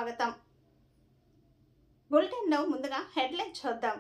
స్వాగతం. బులెటిన్లో ముందుగా హెడ్లైన్ చూద్దాం.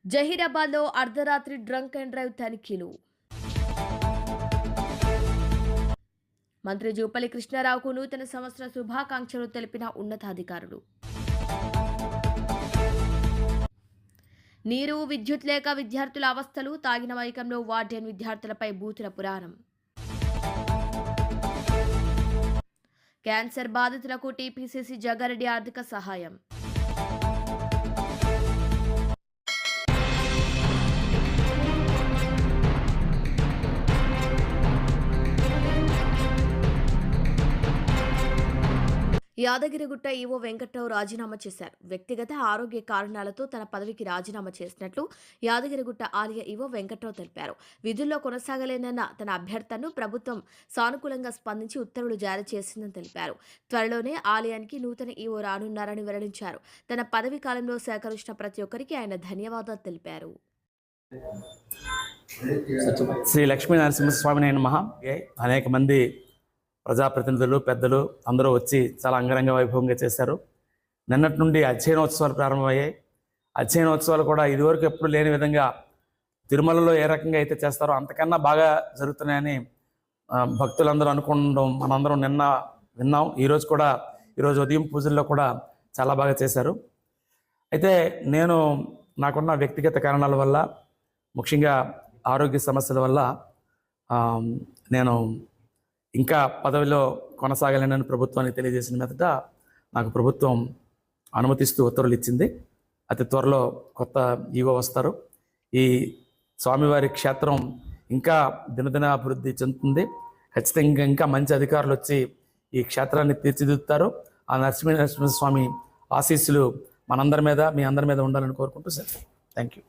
జహీరాబాద్లో అర్ధరాత్రి డ్రంక్ అండ్ డ్రైవ్ తనిఖీలు. మంత్రి జూపల్లి కృష్ణారావుకు నూతన సంవత్సర శుభాకాంక్షలు తెలిపిన ఉన్నతాధికారులు. నీరు, విద్యుత్ లేక విద్యార్థుల అవస్థలు, తాగిన మైకంలో వార్డెన్ విద్యార్థులపై బూతుల పురాణం. క్యాన్సర్ బాధితులకు టీపీసీసీ జగ్గారెడ్డి ఆర్థిక సహాయం. యాదగిరిగుట్ట ఈవో వెంకట్రావు రాజీనామా చేశారు. వ్యక్తిగత ఆరోగ్య కారణాలతో తన పదవికి రాజీనామా చేసినట్లు యాదగిరిగుట్ట ఆలయ ఈవో వెంకట్రావు తెలిపారు. విధుల్లో కొనసాగలేనన్న తన అభ్యర్థనను ప్రభుత్వం సానుకూలంగా స్పందించి ఉత్తర్వులు జారీ చేసిందని తెలిపారు. త్వరలోనే ఆలయానికి నూతన ఈవో రానున్నారని వెల్లడించారు. తన పదవి కాలంలో సహకరించిన ప్రతి ఒక్కరికి ఆయన ధన్యవాదాలు తెలిపారు. శ్రీ లక్ష్మీ నరసింహస్వామిని నమః. అనేక మంది ప్రజాప్రతినిధులు, పెద్దలు అందరూ వచ్చి చాలా అంగరంగ వైభవంగా చేశారు. నిన్నటి నుండి అధ్యయనోత్సవాలు ప్రారంభమయ్యాయి. అధ్యయనోత్సవాలు కూడా ఇదివరకు ఎప్పుడు లేని విధంగా తిరుమలలో ఏ రకంగా అయితే చేస్తారో అంతకన్నా బాగా జరుగుతున్నాయని భక్తులందరూ అనుకోవడం మనందరం నిన్న విన్నాం. ఈరోజు ఉదయం పూజల్లో కూడా చాలా బాగా చేశారు. అయితే నాకున్న వ్యక్తిగత కారణాల వల్ల, ముఖ్యంగా ఆరోగ్య సమస్యల వల్ల నేను ఇంకా పదవిలో కొనసాగలేనని ప్రభుత్వానికి తెలియజేసిన మీదట నాకు ప్రభుత్వం అనుమతిస్తూ ఉత్తర్వులు ఇచ్చింది. అతి త్వరలో కొత్త ఈవో వస్తారు. ఈ స్వామివారి క్షేత్రం ఇంకా దినదిన అభివృద్ధి చెందుతుంది. ఖచ్చితంగా ఇంకా మంచి అధికారులు వచ్చి ఈ క్షేత్రాన్ని తీర్చిదిద్దుతారు. ఆ నరసింహస్వామి ఆశీస్సులు మనందరి మీద, మీ అందరి మీద ఉండాలని కోరుకుంటూ sir thank you.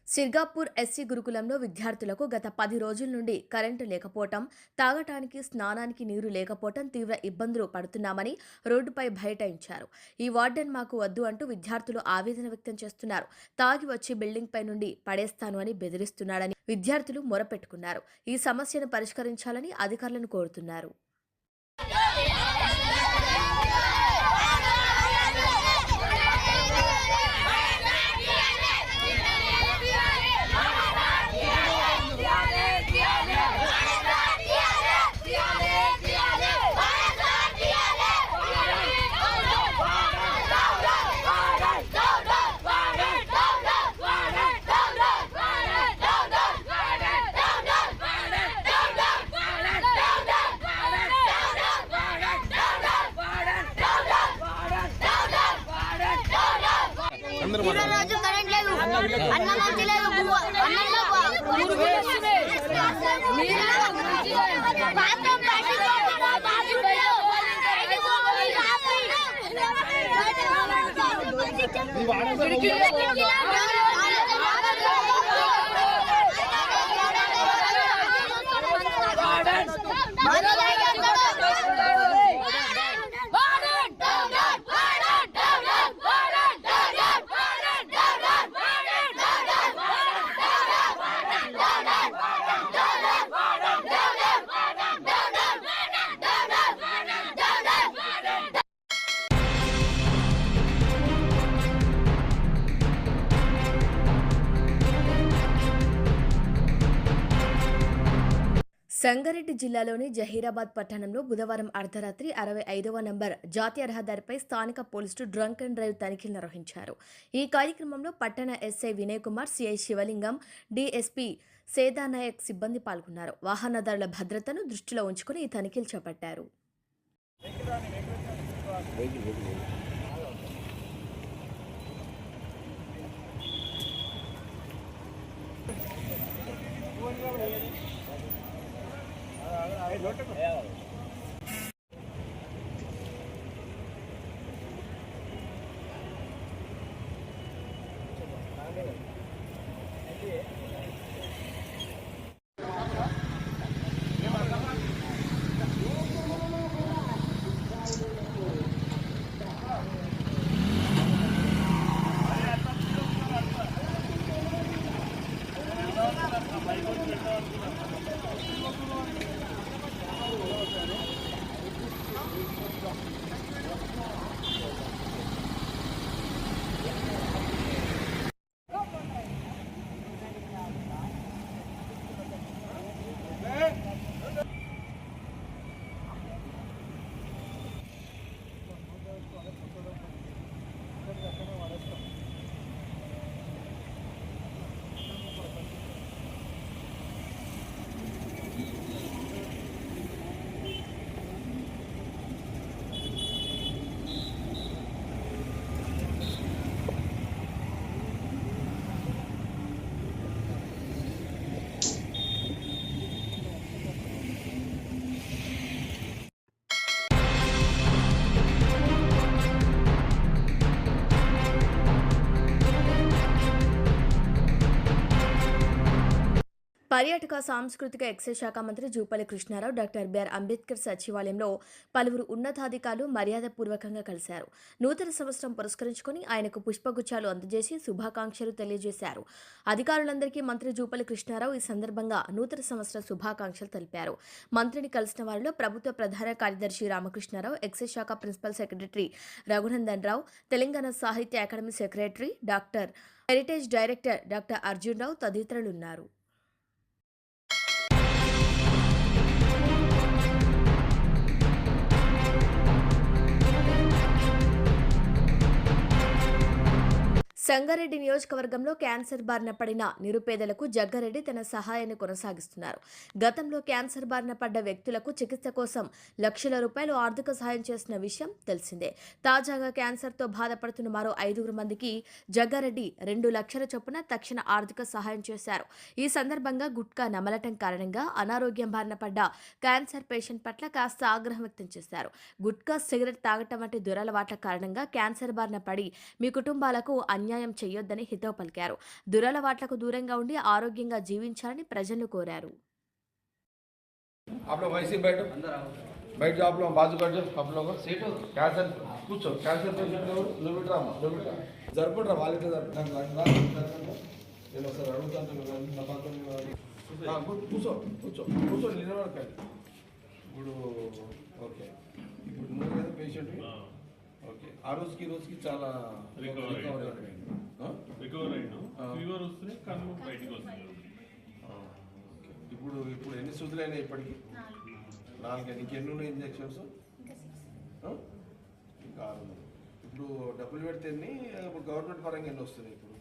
Sirgapur SC గురుకులంలో విద్యార్థులకు గత 10 రోజుల నుండి కరెంటు లేకపోవటం, తాగటానికి, స్నానానికి నీరు లేకపోవటం తీవ్ర ఇబ్బందులు పడుతున్నామని రోడ్డుపై బైఠాయించారు. ఈ వార్డెన్ మాకు వద్దు అంటూ విద్యార్థులు ఆవేదన వ్యక్తం చేస్తున్నారు. తాగి వచ్చి బిల్డింగ్ పై నుండి పడేస్తాను అని బెదిరిస్తున్నాడని విద్యార్థులు మొరపెట్టుకున్నారు. ఈ సమస్యను పరిష్కరించాలని అధికారులను కోరుతున్నారు. రోజు కరెంట్ లేదు, అన్నం మంచిలేదు, అన్నంలో సంగారెడ్డి జిల్లాలోని జహీరాబాద్ పట్టణంలో బుధవారం అర్ధరాత్రి 65వ నంబర్ జాతీయ రహదారిపై స్థానిక పోలీసులు డ్రంక్ అండ్ డ్రైవ్ తనిఖీలు నిర్వహించారు. ఈ కార్యక్రమంలో పట్టణ ఎస్ఐ వినయ్ కుమార్, సిఐ శివలింగం, డీఎస్పీ సేదానాయక్ సిబ్బంది పాల్గొన్నారు. వాహనదారుల భద్రతను దృష్టిలో ఉంచుకుని ఈ తనిఖీలు చేపట్టారు. పర్యాటక సాంస్కృతిక ఎక్సైజ్ శాఖ మంత్రి జూపల్లి కృష్ణారావు డాక్టర్ బిఆర్ అంబేద్కర్ సచివాలయంలో పలువురు ఉన్నతాధికారులు మర్యాదపూర్వకంగా కలిశారు. నూతన సంవత్సరం పురస్కరించుకుని ఆయనకు పుష్పగుచ్చాలు అందజేసి శుభాకాంక్షలు తెలియజేశారు. అధికారులందరికీ మంత్రి జూపల్లి కృష్ణారావు ఈ సందర్భంగా నూతన సంవత్సర శుభాకాంక్షలు తెలిపారు. మంత్రిని కలిసిన వారిలో ప్రభుత్వ ప్రధాన కార్యదర్శి రామకృష్ణారావు, ఎక్సైజ్ శాఖ ప్రిన్సిపల్ సెక్రటరీ రఘునందన్ రావు, తెలంగాణ సాహిత్య academy secretary doctor, heritage director doctor Arjun రావు తదితరులున్నారు. సంగారెడ్డి నియోజకవర్గంలో క్యాన్సర్ బారిన పడిన నిరుపేదలకు జగ్గారెడ్డి తన సహాయాన్ని కొనసాగిస్తున్నారు. గతంలో క్యాన్సర్ బారిన పడ్డ వ్యక్తులకు చికిత్స కోసం లక్షల రూపాయలు ఆర్థిక సహాయం చేసిన విషయం తెలిసిందే. తాజాగా క్యాన్సర్తో బాధపడుతున్న మరో 5 మందికి జగ్గారెడ్డి 2 లక్షల చొప్పున తక్షణ ఆర్థిక సహాయం చేశారు. ఈ సందర్భంగా గుట్కా నమలటం కారణంగా అనారోగ్యం బారిన పడ్డ క్యాన్సర్ పేషెంట్ పట్ల కాస్త ఆగ్రహం వ్యక్తం చేశారు. గుట్కా, సిగరెట్ తాగటం వంటి దురలవాట్ల కారణంగా క్యాన్సర్ బారిన పడి మీ కుటుంబాలకు అన్యాయం చేయొద్దని హితవు పలికారు. దురలవాట్లకు దూరంగా ఉండి ఆరోగ్యంగా జీవించాలని ప్రజలను కోరారు. आप लोग वैसे बैठो, बैठ जाओ, आप लोग बाजू बैठ जाओ, आप लोग कैंसर కూర్చో, క్యాన్సర్ పేషెంట్ జరుపుకుంటారా వాళ్ళకి నేను ఒకసారి అడుగుతాను. కూర్చో కూర్చో కూర్చో నిలబడకండి. ఇప్పుడు ఓకే, ఇప్పుడు నువ్వు కదా పేషెంట్. ఓకే, ఆ రోజుకి ఈ రోజుకి చాలా రికవర్ అయ్యాను. ఫీవర్ వస్తుంది, కన్ను బయటికి వస్తుంది. ఇప్పుడు ఇప్పుడు ఎన్ని సూదులైనా ఇప్పటికి 4. ఇంకెన్ని ఉన్నాయి ఇంజక్షన్స్? ఇంకా 6. ఇప్పుడు డబ్బులు పెడితే ఎన్ని? ఇప్పుడు గవర్నమెంట్ పరంగా ఎన్ని వస్తున్నాయి? ఇప్పుడు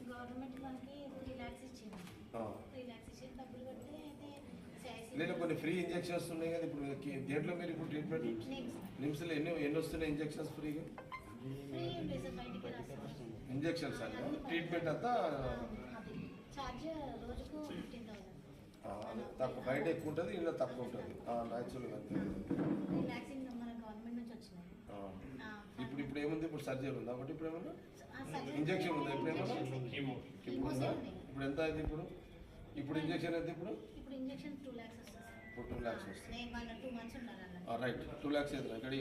లేదా కొన్ని ఫ్రీ ఇంజక్షన్స్ ఉన్నాయి కదా. ఇప్పుడు దేంట్లో మీరు ఇప్పుడు ట్రీట్మెంట్ నిమ్స్లో ఎన్ని వస్తున్నాయి ఇంజక్షన్స్ ఫ్రీగా? ఇంజక్షన్స్ అంటే ట్రీట్మెంట్ అంతా తక్కువ, బయట ఎక్కువ ఉంటుంది, ఇలా తక్కువ ఉంటుంది. న్యాచురల్గా ఇప్పుడు ఏముంది? ఇప్పుడు సర్జరీ ఉంది కాబట్టి ఇప్పుడు ఏమన్నా ఇంజక్షన్ ఉందా? ఇప్పుడు ఏమన్నా ఇప్పుడు ఉందా? ఇప్పుడు ఎంత అయింది? ఇప్పుడు ఇంజక్షన్ ఎంత? ఇప్పుడు 2 lakhs వస్తుంది. రైట్, 2 lakhs అవుతుంది. ఇక్కడ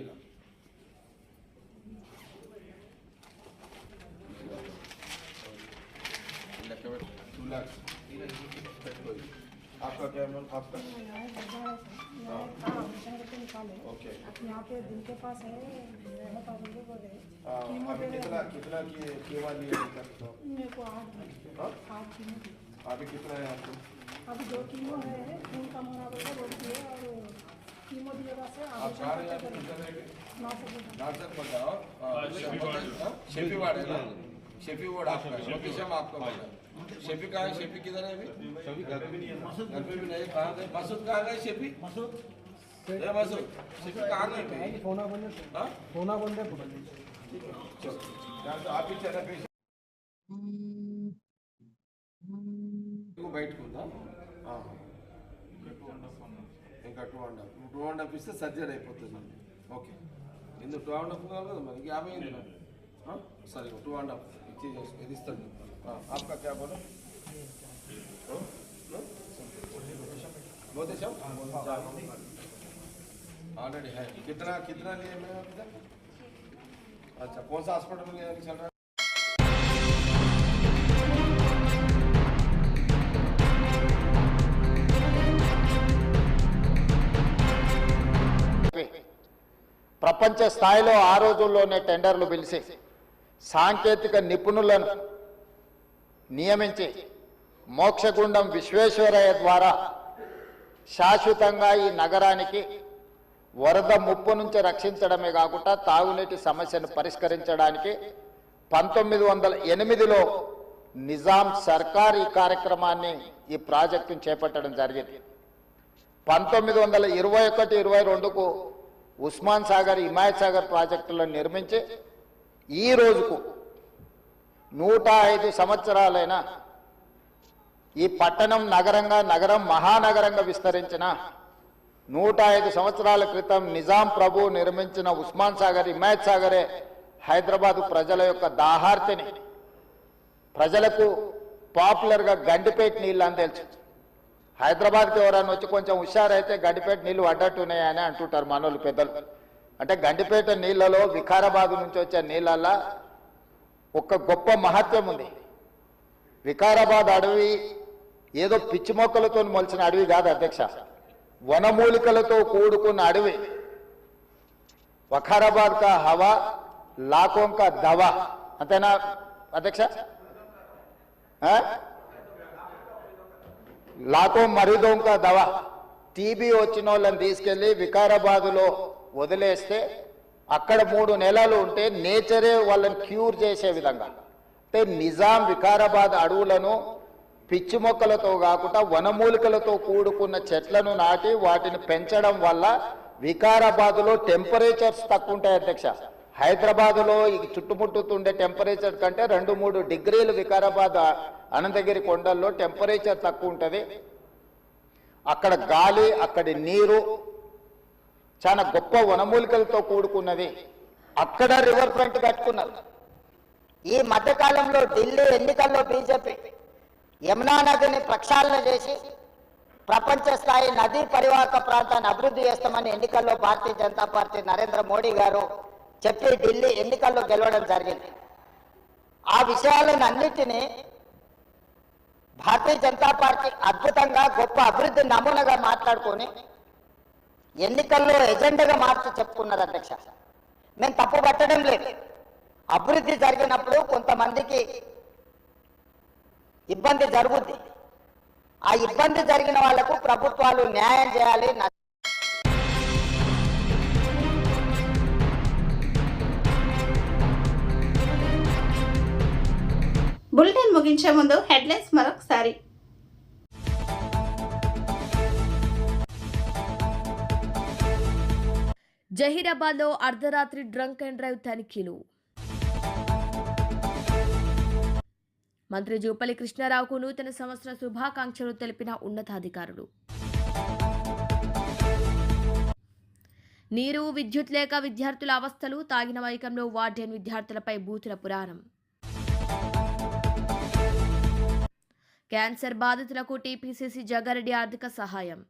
2 lakhs. आपका क्या नाम? आपका ओके, यहाँ पे दिल के पास है। अभी कितना की वाली है? मेरे को 8 कीमो। अभी कितना है आपको? अभी 2 कीमो है, खून कम होना बोला वो दिए, और कीमो की जगह से आप चाह रहे हैं? नाटक बताओ। शेफी वार्ड है ना? शेफी वार्ड आपका है, लोकेशन आपका बोला। शेफी कहाँ है? शेफी किधर है अभी? घर पे भी नहीं है। घर पे भी नहीं। कहाँ गए? मसूद कहाँ गए? शेफी मसूद शेफी कहाँ गए? फोना बंद चलो आप ही चला पेश బయటకుందా? ఇంకా 2.5 ఇస్తే సర్జరీ అయిపోతుంది. ఓకే, ఇందుకు 2.5 కావాలి కదా మరి, 50 అయింది. సరే 2.5 ఇచ్చి ఇది ఇస్తాను. आपका क्या बोलो? बहुत अच्छा ऑलरेडी है. कितना लिए मैं अभी तक? अच्छा, कौन सा हॉस्पिटल में चल रहा है? ప్రపంచ స్థాయిలో ఆ రోజుల్లోనే టెండర్లు పిలిచి సాంకేతిక నిపుణులను నియమించి మోక్షగుండం విశ్వేశ్వరయ్య ద్వారా శాశ్వతంగా ఈ నగరానికి వరద ముప్పు నుంచి రక్షించడమే కాకుండా తాగునీటి సమస్యను పరిష్కరించడానికి 1908లో నిజాం సర్కార్ ఈ కార్యక్రమాన్ని, ఈ ప్రాజెక్టును చేపట్టడం జరిగింది. 1921-22కు ఉస్మాన్ సాగర్, హిమాయత్ సాగర్ ప్రాజెక్టులను నిర్మించి ఈ రోజుకు 105 సంవత్సరాలైన ఈ పట్టణం నగరం మహానగరంగా విస్తరించిన 105 సంవత్సరాల క్రితం నిజాం ప్రభు నిర్మించిన ఉస్మాన్ సాగర్, హిమాయత్ సాగరే హైదరాబాదు ప్రజల యొక్క దాహార్తిని, ప్రజలకు పాపులర్గా గండిపేట నీళ్ళు అని తెలుసు. హైదరాబాద్కి ఎవరైనా వచ్చి కొంచెం హుషారైతే గండిపేట నీళ్లు పడ్డట్టున్నాయని అంటుంటారు మనోళ్ళు పెద్దలు. అంటే గండిపేట నీళ్లలో వికారాబాద్ నుంచి వచ్చే నీళ్ళల్లో ఒక గొప్ప మహత్యం ఉంది. వికారాబాద్ అడవి ఏదో పిచ్చి మొక్కలతో మొలిచిన అడవి కాదు అధ్యక్ష, వనమూలికలతో కూడుకున్న అడవి. వఖారాబాద్ కా హవా లాఖోं का దవా, అంతేనా అధ్యక్ష? లాఖో మరీదోం కా దవా. టీబీ వచ్చిన వాళ్ళని తీసుకెళ్లి వికారాబాదులో వదిలేస్తే అక్కడ 3 నెలలు ఉంటే నేచరే వాళ్ళని క్యూర్ చేసే విధంగా. అంటే నిజాం వికారాబాద్ అడవులను పిచ్చి మొక్కలతో కాకుండా వనమూలికలతో కూడుకున్న చెట్లను నాటి వాటిని పెంచడం వల్ల వికారాబాద్లో టెంపరేచర్స్ తక్కువ ఉంటాయి అధ్యక్ష. హైదరాబాద్లో ఈ చుట్టుముట్టుతుండే టెంపరేచర్ కంటే 2-3 డిగ్రీలు వికారాబాద్ అనంతగిరి కొండల్లో టెంపరేచర్ తక్కువ ఉంటుంది. అక్కడ గాలి, అక్కడి నీరు చాలా గొప్ప వనమూలికలతో కూడుకున్నది. అక్కడ రివర్ ఫ్రంట్ కట్టుకున్నారు. ఈ మధ్యకాలంలో ఢిల్లీ ఎన్నికల్లో బీజేపీ యమునా నదిని ప్రక్షాళన చేసి ప్రపంచ స్థాయి నదీ పరివాహక ప్రాంతాన్ని అభివృద్ధి చేస్తామని ఎన్నికల్లో భారతీయ జనతా పార్టీ నరేంద్ర మోడీ గారు చెప్పి ఢిల్లీ ఎన్నికల్లో గెలవడం జరిగింది. ఆ విషయాలను అన్నిటినీ భారతీయ జనతా పార్టీ అద్భుతంగా గొప్ప అభివృద్ధి నమూనాగా మాట్లాడుకొని ఎన్నికల్లో ఎజెండాగా మార్చి చెప్పుకున్నారు అధ్యక్ష. మేము తప్పు పట్టడం లేదు. అభివృద్ధి జరిగినప్పుడు కొంతమందికి ఇబ్బంది జరుగుద్ది. ఆ ఇబ్బంది జరిగిన వాళ్లకు ప్రభుత్వాలు న్యాయం చేయాలి. బులెటిన్ ముగించే ముందు హెడ్లైన్స్ మరొకసారి. జహీరాబాద్లో అర్ధరాత్రి డ్రంక్ అండ్ డ్రైవ్ తనిఖీలు. మంత్రి జూపల్లి కృష్ణారావుకు నూతన సంవత్సర శుభాకాంక్షలు తెలిపిన ఉన్నతాధికారులు. నీరు, విద్యుత్ లేక విద్యార్థుల అవస్థలు, తాగిన మైకంలో వార్డెన్ విద్యార్థులపై బూతుల పురాణం. క్యాన్సర్ బాధితులకు టీపీసీసీ జగ్గారెడ్డి ఆర్థిక సహాయం.